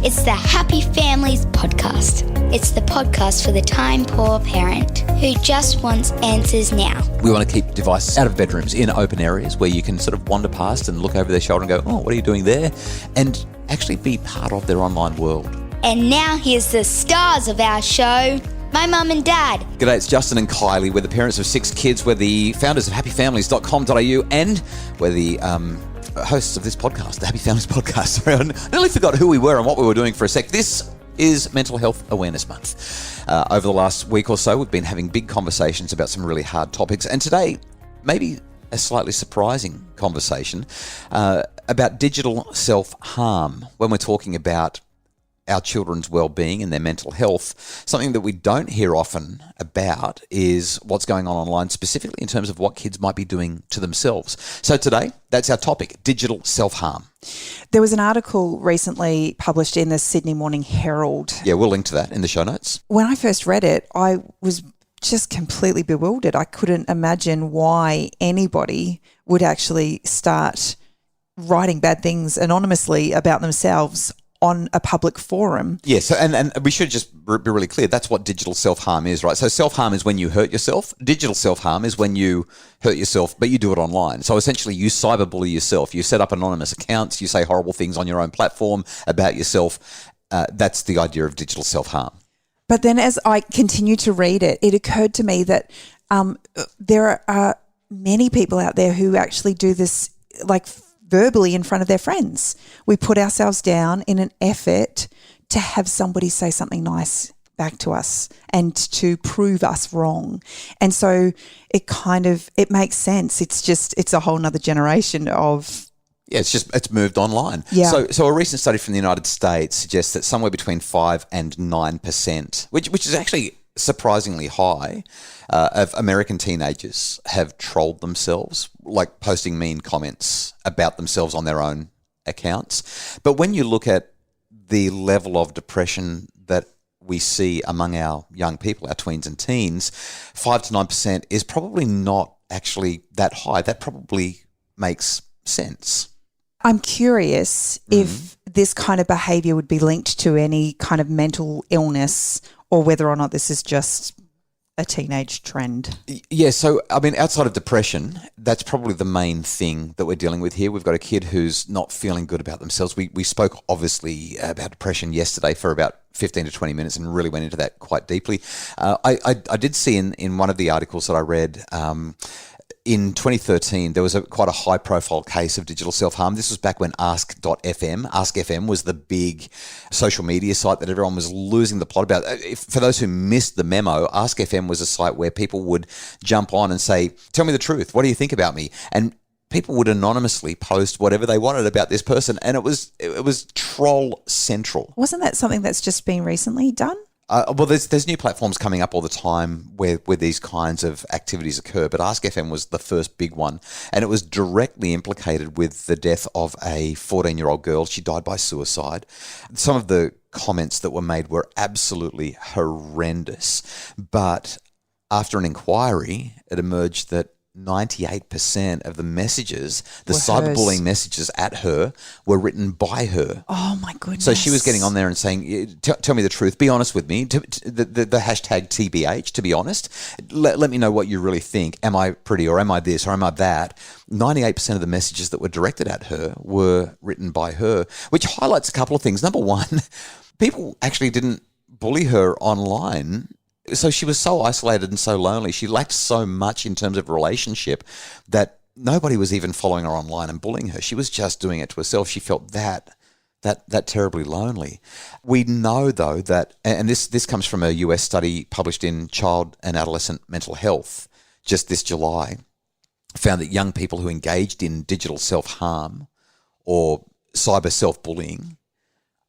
It's the Happy Families podcast. It's the podcast for the time-poor parent who just wants answers now. We want to keep devices out of bedrooms, in open areas where you can sort of wander past and look over their shoulder and go, oh, what are you doing there? And actually be part of their online world. And now here's the stars of our show, my mum and dad. G'day, it's Justin and Kylie. We're the parents of 6 kids. We're the founders of happyfamilies.com.au and we're the hosts of this podcast, the Happy Families podcast. Sorry, I nearly forgot who we were and what we were doing for a sec. This is Mental Health Awareness Month. Over the last week or so, we've been having big conversations about some really hard topics. And today, maybe a slightly surprising conversation about digital self-harm when we're talking about our children's well-being and their mental health. Something that we don't hear often about is what's going on online, specifically in terms of what kids might be doing to themselves. So today, that's our topic, digital self-harm. There was an article recently published in the Sydney Morning Herald. Yeah, we'll link to that in the show notes. When I first read it, I was just completely bewildered. I couldn't imagine why anybody would actually start writing bad things anonymously about themselves on a public forum. Yes, and we should just be really clear. That's what digital self-harm is, right? So self-harm is when you hurt yourself. Digital self-harm is when you hurt yourself, but you do it online. So essentially you cyberbully yourself. You set up anonymous accounts. You say horrible things on your own platform about yourself. That's the idea of digital self-harm. But then as I continued to read it, it occurred to me that there are many people out there who actually do this like verbally in front of their friends. We put ourselves down in an effort to have somebody say something nice back to us and to prove us wrong. And so it makes sense. It's a whole nother generation of... Yeah, it's moved online. Yeah. So a recent study from the United States suggests that somewhere between 5 and 9%, which is actually surprisingly high, of American teenagers have trolled themselves, like posting mean comments about themselves on their own accounts. But when you look at the level of depression that we see among our young people, our tweens and teens, 5 to 9% is probably not actually that high. That probably makes sense. I'm curious if this kind of behaviour would be linked to any kind of mental illness or whether or not this is just a teenage trend. Yeah, so, I mean, outside of depression, that's probably the main thing that we're dealing with here. We've got a kid who's not feeling good about themselves. We spoke, obviously, about depression yesterday for about 15 to 20 minutes and really went into that quite deeply. I did see in one of the articles that I read... in 2013, there was quite a high-profile case of digital self-harm. This was back when Ask.fm was the big social media site that everyone was losing the plot about. For those who missed the memo, Ask.fm was a site where people would jump on and say, tell me the truth, what do you think about me? And people would anonymously post whatever they wanted about this person, and it was troll central. Wasn't that something that's just been recently done? Well, there's new platforms coming up all the time where these kinds of activities occur, but Ask.fm was the first big one, and it was directly implicated with the death of a 14-year-old girl. She died by suicide. Some of the comments that were made were absolutely horrendous, but after an inquiry, it emerged that 98% of the messages, the cyberbullying messages at her, were written by her. Oh, my goodness. So she was getting on there and saying, tell me the truth, be honest with me, the hashtag TBH, to be honest. Let me know what you really think. Am I pretty or am I this or am I that? 98% of the messages that were directed at her were written by her, which highlights a couple of things. Number one, people actually didn't bully her online. So she was so isolated and so lonely. She lacked so much in terms of relationship that nobody was even following her online and bullying her. She was just doing it to herself. She felt that terribly lonely. We know, though, that, and this comes from a US study published in Child and Adolescent Mental Health just this July, found that young people who engaged in digital self-harm or cyber self-bullying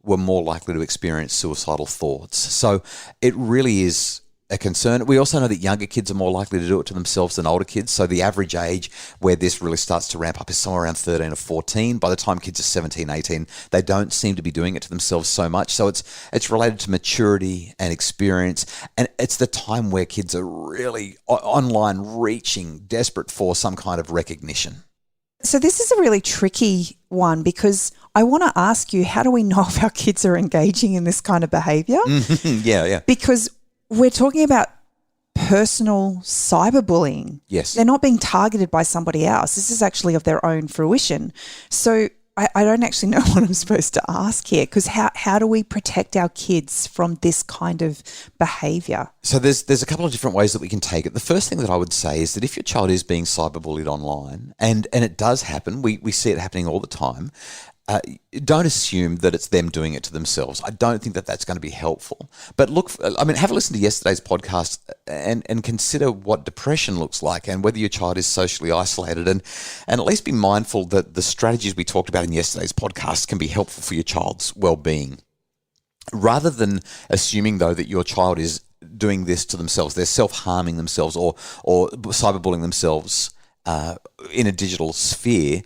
were more likely to experience suicidal thoughts. So it really is a concern. We also know that younger kids are more likely to do it to themselves than older kids. So the average age where this really starts to ramp up is somewhere around 13 or 14. By the time kids are 17, 18, they don't seem to be doing it to themselves so much. So it's related to maturity and experience. And it's the time where kids are really online reaching, desperate for some kind of recognition. So this is a really tricky one because I want to ask you, how do we know if our kids are engaging in this kind of behaviour? Yeah. Because we're talking about personal cyberbullying. Yes. They're not being targeted by somebody else. This is actually of their own fruition. So I don't actually know what I'm supposed to ask here, because how do we protect our kids from this kind of behaviour? So there's a couple of different ways that we can take it. The first thing that I would say is that if your child is being cyberbullied online, and it does happen, we see it happening all the time, don't assume that it's them doing it to themselves. I don't think that that's going to be helpful. But have a listen to yesterday's podcast and consider what depression looks like and whether your child is socially isolated, and at least be mindful that the strategies we talked about in yesterday's podcast can be helpful for your child's well-being. Rather than assuming, though, that your child is doing this to themselves, they're self-harming themselves or cyberbullying themselves in a digital sphere,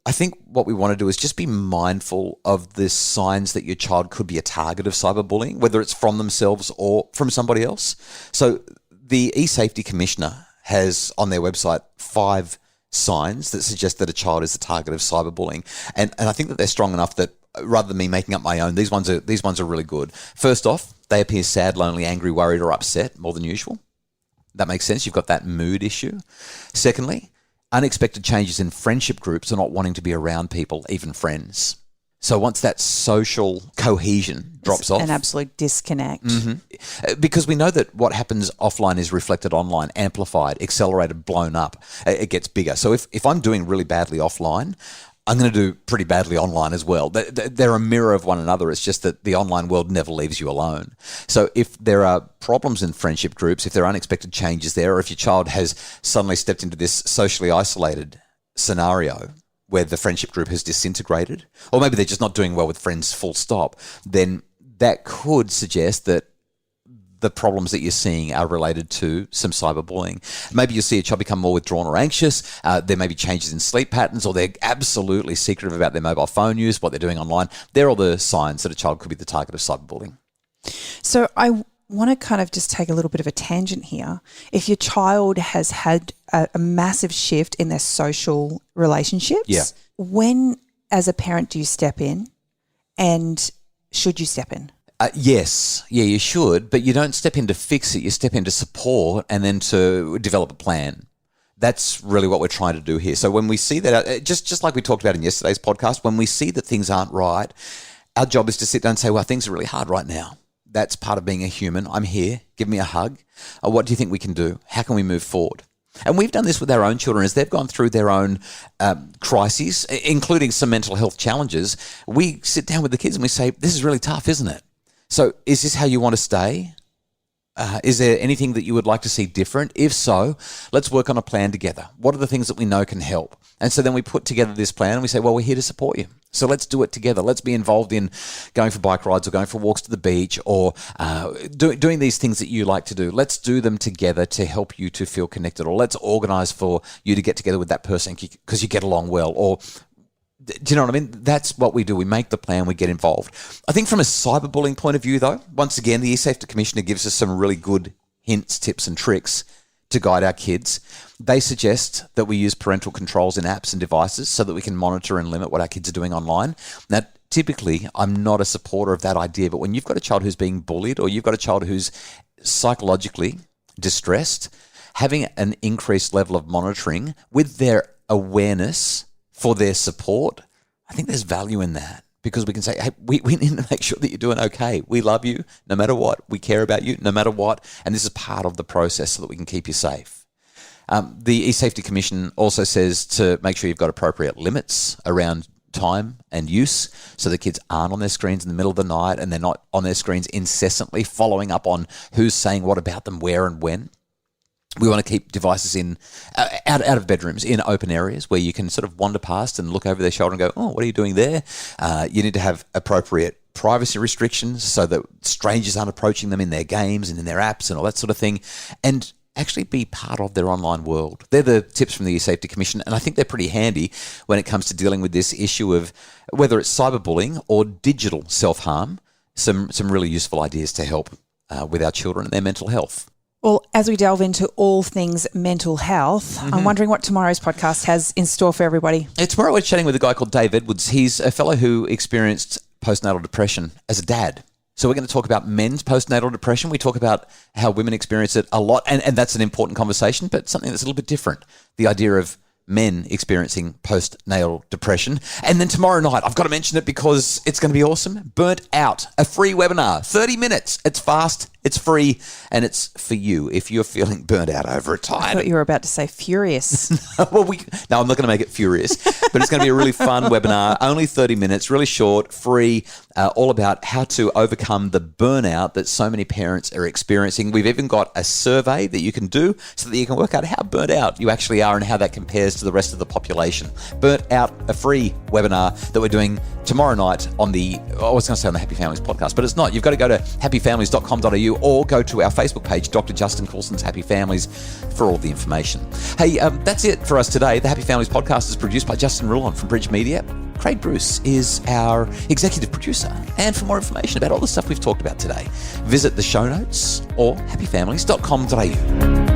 I think what we want to do is just be mindful of the signs that your child could be a target of cyberbullying, whether it's from themselves or from somebody else. So the esafety commissioner has on their website 5 signs that suggest that a child is the target of cyberbullying. And I think that they're strong enough that rather than me making up my own, these ones are really good. First off, they appear sad, lonely, angry, worried, or upset more than usual. That makes sense. You've got that mood issue. Secondly, unexpected changes in friendship groups or not wanting to be around people, even friends. So once that social cohesion drops off. An absolute disconnect. Mm-hmm. Because we know that what happens offline is reflected online, amplified, accelerated, blown up. It gets bigger. So if I'm doing really badly offline, I'm going to do pretty badly online as well. They're a mirror of one another. It's just that the online world never leaves you alone. So if there are problems in friendship groups, if there are unexpected changes there, or if your child has suddenly stepped into this socially isolated scenario where the friendship group has disintegrated, or maybe they're just not doing well with friends full stop, then that could suggest that the problems that you're seeing are related to some cyberbullying. Maybe you'll see a child become more withdrawn or anxious. There may be changes in sleep patterns, or they're absolutely secretive about their mobile phone use, what they're doing online. They're all the signs that a child could be the target of cyberbullying. So I want to kind of just take a little bit of a tangent here. If your child has had a massive shift in their social relationships, when as a parent do you step in, and should you step in? Yes, you should, but you don't step in to fix it. You step in to support and then to develop a plan. That's really what we're trying to do here. So when we see that, just like we talked about in yesterday's podcast, when we see that things aren't right, our job is to sit down and say, well, things are really hard right now. That's part of being a human. I'm here. Give me a hug. What do you think we can do? How can we move forward? And we've done this with our own children as they've gone through their own crises, including some mental health challenges. We sit down with the kids and we say, this is really tough, isn't it? So is this how you want to stay? Is there anything that you would like to see different? If so, let's work on a plan together. What are the things that we know can help? And so then we put together this plan and we say, well, we're here to support you. So let's do it together. Let's be involved in going for bike rides or going for walks to the beach or doing these things that you like to do. Let's do them together to help you to feel connected, or let's organize for you to get together with that person because you get along well, or do you know what I mean? That's what we do. We make the plan, we get involved. I think from a cyberbullying point of view, though, once again, the esafety commissioner gives us some really good hints, tips, and tricks to guide our kids. They suggest that we use parental controls in apps and devices so that we can monitor and limit what our kids are doing online. Now, typically, I'm not a supporter of that idea, but when you've got a child who's being bullied or you've got a child who's psychologically distressed, having an increased level of monitoring with their awareness for their support, I think there's value in that, because we can say, hey, we need to make sure that you're doing okay. We love you no matter what. We care about you no matter what. And this is part of the process so that we can keep you safe. The esafety commission also says to make sure you've got appropriate limits around time and use so the kids aren't on their screens in the middle of the night and they're not on their screens incessantly following up on who's saying what about them, where and when. We want to keep devices in out of bedrooms, in open areas where you can sort of wander past and look over their shoulder and go, oh, what are you doing there? You need to have appropriate privacy restrictions so that strangers aren't approaching them in their games and in their apps and all that sort of thing, and actually be part of their online world. They're the tips from the esafety commission, and I think they're pretty handy when it comes to dealing with this issue of whether it's cyberbullying or digital self-harm. Some really useful ideas to help with our children and their mental health. Well, as we delve into all things mental health, I'm wondering what tomorrow's podcast has in store for everybody. Tomorrow we're chatting with a guy called Dave Edwards. He's a fellow who experienced postnatal depression as a dad. So we're going to talk about men's postnatal depression. We talk about how women experience it a lot, and that's an important conversation, but something that's a little bit different. The idea of men experiencing postnatal depression. And then tomorrow night, I've got to mention it because it's going to be awesome. Burnt Out, a free webinar, 30 minutes. It's fast, it's free, and it's for you if you're feeling burnt out over a time. I thought you were about to say furious. No, I'm not going to make it furious, but it's going to be a really fun webinar, only 30 minutes, really short, free, all about how to overcome the burnout that so many parents are experiencing. We've even got a survey that you can do so that you can work out how burnt out you actually are and how that compares to the rest of the population. Burnt Out, a free webinar that we're doing tomorrow night on the Happy Families podcast, but it's not. You've got to go to happyfamilies.com.au or go to our Facebook page, Dr. Justin Coulson's Happy Families, for all the information. Hey, that's it for us today. The Happy Families podcast is produced by Justin Rulon from Bridge Media. Craig Bruce is our executive producer. And for more information about all the stuff we've talked about today, visit the show notes or happyfamilies.com.au.